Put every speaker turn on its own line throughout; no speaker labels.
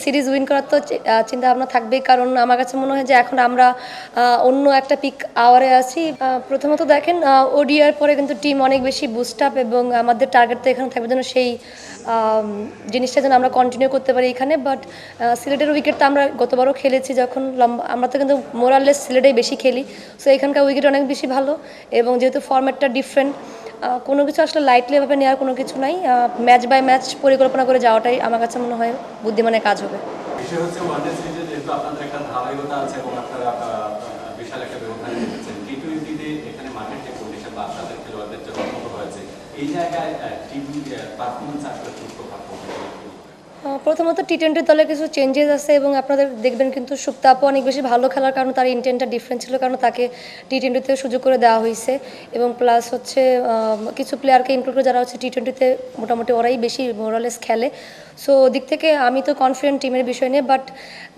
Series win করার তো চিন্তা ভাবনা থাকবেই, কারণ আমার কাছে মনে হয় যে এখন আমরা অন্য একটা পিক আওয়ারে আছি। প্রথমত দেখেন ওডিআর পরে কিন্তু টিম অনেক বেশি বুস্ট আপ, এবং আমাদের টার্গেট তো এখানে থাকবে যেন সেই জিনিসটা যেন আমরা কন্টিনিউ করতে পারি এখানে। বাট সিলেটের উইকেট তো আমরা গতবারও খেলেছি, যখন আমরা তো কিন্তু মোরাললেস সিলেটেই বেশি খেলি, সো এখানকার উইকেট অনেক বেশি ভালো, এবং যেহেতু ফরম্যাটটা ডিফারেন্ট, কোনো কিছু আসলে লাইটলি ভাবে নেওয়ার কোনো কিছু নাই। ম্যাচ বাই ম্যাচ পরিকল্পনা করে যাওয়াটাই আমার কাছে মনে হয় বুদ্ধিমানের কাজ হবে।
বিষয় হচ্ছে ওয়ানডে সিরিজে যেহেতু আপনাদের একটা ধারাবাহিকতা আছে এবং আপনারা বিশাল একটা ব্যবধানে জিতেছেন, টি-20তে এখানে মাঠের যে কন্ডিশন বা আপনাদের খেলোয়াড়দের যে রক্ষণ হয়েছে, এই জায়গায় টিম পারফরমেন্স আসলে খুব প্রভাব পড়বে।
প্রথমত টি-20 দলে কিছু চেঞ্জেস আছে, এবং আপনাদের দেখবেন কিন্তু সুপ্তাপু অনেক বেশি ভালো খেলার কারণে তার ইন্টেন্টটা ডিফারেন্ট ছিল, কারণ তাকে টি-20তে সুযোগ করে দেওয়া হয়েছে, এবং প্লাস হচ্ছে কিছু প্লেয়ারকে ইনক্লুড করে যারা হচ্ছে টি-20তে মোটামুটি ওরাই বেশি মোরালেস খেলে। সো দিক থেকে আমি তো কনফিডেন্ট টিমের বিষয় নিয়ে। বাট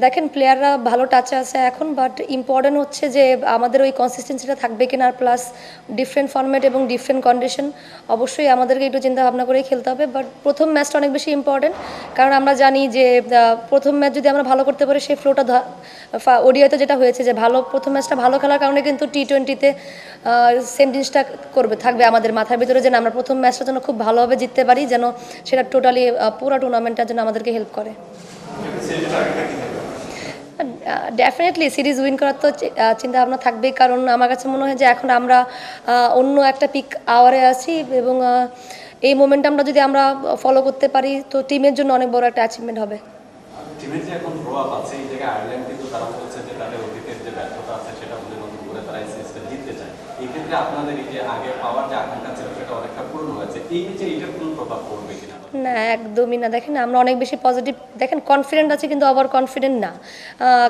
দেখেন প্লেয়াররা ভালো টাচে আছে এখন, বাট ইম্পর্টেন্ট হচ্ছে যে আমাদের ওই কনসিস্টেন্সিটা থাকবে কিনা, আর প্লাস ডিফারেন্ট ফরম্যাট এবং ডিফারেন্ট কন্ডিশন অবশ্যই আমাদেরকে একটু চিন্তা ভাবনা করেই খেলতে হবে। বাট প্রথম ম্যাচটা অনেক বেশি ইম্পর্টেন্ট, কারণ আমরা জানি যে প্রথম ম্যাচ যদি আমরা ভালো করতে পারি সেই ফ্লোটা ওডিআইতে যেটা হয়েছে যে প্রথম ম্যাচটা ভালো খেলার কারণে কিন্তু টি-20তে সেম জিনিসটা থাকবে আমাদের মাথার ভিতরে, যেন আমরা প্রথম ম্যাচটা যেন খুব ভালোভাবে জিততে পারি, যেন সেটা টোটালি পুরো টুর্নামেন্টটার জন্য আমাদেরকে হেল্প করে। ডেফিনেটলি সিরিজ উইন করার তো চিন্তা ভাবনা থাকবেই, কারণ আমার কাছে মনে হয় যে এখন আমরা অন্য একটা পিক আওয়ারে আছি, এবং এই মোমেন্টামটা যদি আমরা ফলো করতে পারি তো টিমের জন্য অনেক বড় একটা অ্যাচিভমেন্ট হবে।
টিমের যে এখন প্রভাব আছে এই জায়গায় আয়ারল্যান্ড কিন্তু তারা বলছে যে তাদের অতীতের যে ব্যর্থতা আছে সেটা বলে নতুন করে তারা এই সিরিজটা জিততে চায়। এই ক্ষেত্রে আপনাদের এই যে আগে পাওয়ার যে আকাঙ্ক্ষা ছিল সেটা অনেকটা পূরণ হয়েছে, এই যে এটার কোনো প্রভাব পড়বে কিনা?
না, একদমই না। দেখেন আমরা অনেক বেশি পজিটিভ, দেখেন কনফিডেন্ট আছে কিন্তু ওভার কনফিডেন্ট না।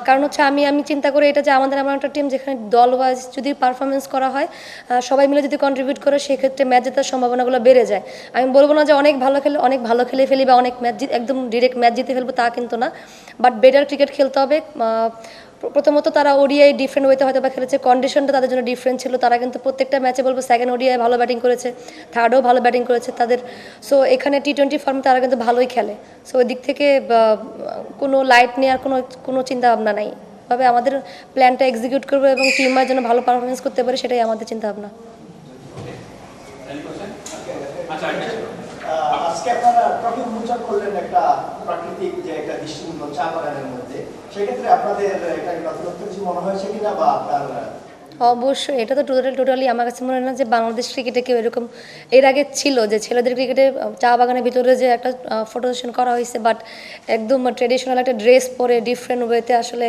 কারণ হচ্ছে আমি চিন্তা করি এটা যে আমাদের এমন একটা টিম যেখানে দল ওয়াইজ যদি পারফরমেন্স করা হয়, সবাই মিলে যদি কন্ট্রিবিউট করে, সেক্ষেত্রে ম্যাচ জেতার সম্ভাবনাগুলো বেড়ে যায়। আমি বলবো না যে অনেক ভালো খেলে ফেলি বা অনেক ম্যাচ একদম ডিরেক্ট ম্যাচ জিতে ফেলবো, তা কিন্তু না। বাট বেটার ক্রিকেট খেলতে হবে। প্রথমত তারা ওডিআই ডিফারেন্ট ওয়েতে হয়তো বা খেলেছে, কন্ডিশনটা তাদের জন্য ডিফারেন্ট ছিল। তারা কিন্তু প্রত্যেকটা ম্যাচে বলবো সেকেন্ড ওডিআই ভালো ব্যাটিং করেছে, থার্ডও ভালো ব্যাটিং করেছে তাদের। সো এখানে টি-20 ফর্ম তারা কিন্তু ভালোই খেলে। সো ওই দিক থেকে কোনো লাইট নেওয়ার কোনো চিন্তা ভাবনা নাই। তবে আমাদের প্ল্যানটা এক্সিকিউট করবো এবং টিমের জন্য ভালো পারফরমেন্স করতে পারে, সেটাই আমাদের চিন্তা ভাবনা।
আজকে আপনারা ট্রফি উন্মোচন করলেন একটা প্রাকৃতিক যে একটা দৃষ্টিমূল্য চা বাগানের মধ্যে, সেক্ষেত্রে আপনাদের এটা নতুনত্ব কিছু মনে হয়েছে কিনা, বা আপনার?
অবশ্যই, এটা তো টোটালি আমার কাছে মনে হয় না যে বাংলাদেশ ক্রিকেটে কেউ এরকম এর আগে ছিল, যে ছেলেদের ক্রিকেটে চা বাগানের ভিতরে যে একটা ফটো সেশন করা হয়েছে, বাট একদম ট্রেডিশনাল একটা ড্রেস পরে ডিফারেন্ট ওয়েতে, আসলে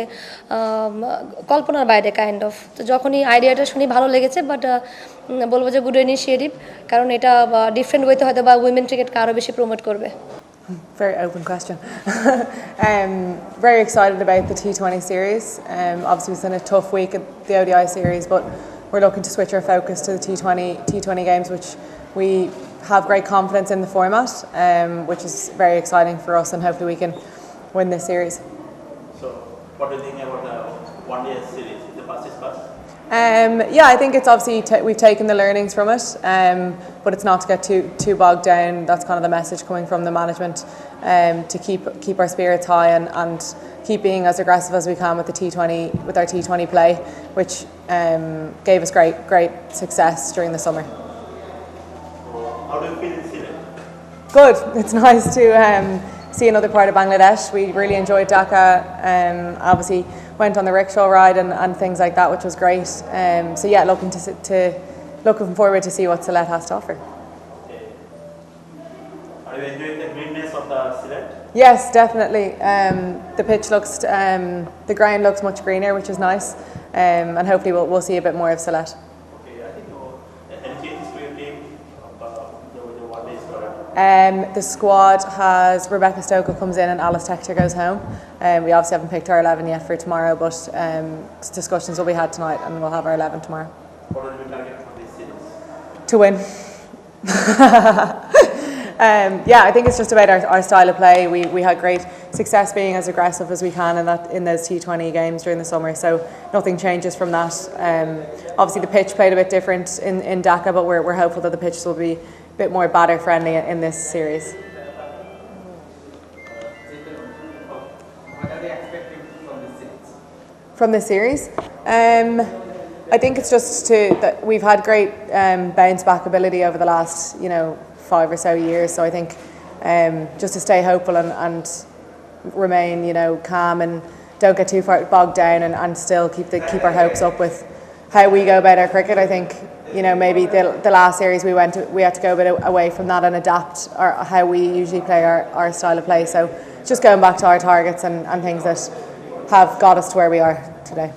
কল্পনার বাইরে কাইন্ড অফ। তো যখনই আইডিয়াটা শুনি ভালো লেগেছে, বাট বলবো যে গুড ইনিশিয়েটিভ, কারণ এটা ডিফারেন্ট ওয়েতে হয়তো বা উইমেন ক্রিকেটকে আরও বেশি প্রমোট করবে।
Very open question. Very excited about the T20 series. Obviously, it's been a tough week at the ODI series, but we're looking to switch our focus to the T20 games, which we have great confidence in the format, which is very exciting for us, and hopefully we can win this series.
So, what do you think about the one-day series? The past is past?
Yeah, I think it's obviously we've taken the learnings from it, but it's not to get too bogged down. That's kind of the message coming from the management, to keep our spirits high and keep being as aggressive as we can with the with our T20 play, which gave us great success during the summer.
How do you feel in Sri Lanka?
Good. It's nice to see another part of Bangladesh. We really enjoyed Dhaka. Obviously went on the rickshaw ride and things like that, which was great. So yeah, looking forward to see what Sylhet has to offer.
Are you enjoying the greenness of the Sylhet?
Yes, definitely. The pitch the ground looks much greener, which is nice. And hopefully we'll see a bit more of Sylhet.
Okay, I think any changes to your team with the one-day squad?
The squad has Rebecca Stoker comes in and Alice Textor goes home. We obviously haven't picked our 11 yet for tomorrow, but discussions will be had tonight and we'll have our 11 tomorrow.
What will be target for this series?
To win. Yeah, I think it's just about our style of play. We had great success being as aggressive as we can in those T20 games during the summer, so nothing changes from that. Obviously the pitch played a bit different in Dhaka, but we're hopeful that the pitches will be a bit more batter friendly in this series.
are they expecting from this series?
From this series. I think it's just that we've had great bounce back ability over the last 5 or so years. So I think just to stay hopeful and remain calm and don't get too far bogged down and still keep our hopes up with how we go about our cricket. I think maybe the last series we had to go a bit away from that and adapt how we usually play our style of play. So just going back to our targets and things that have got us to where we are today.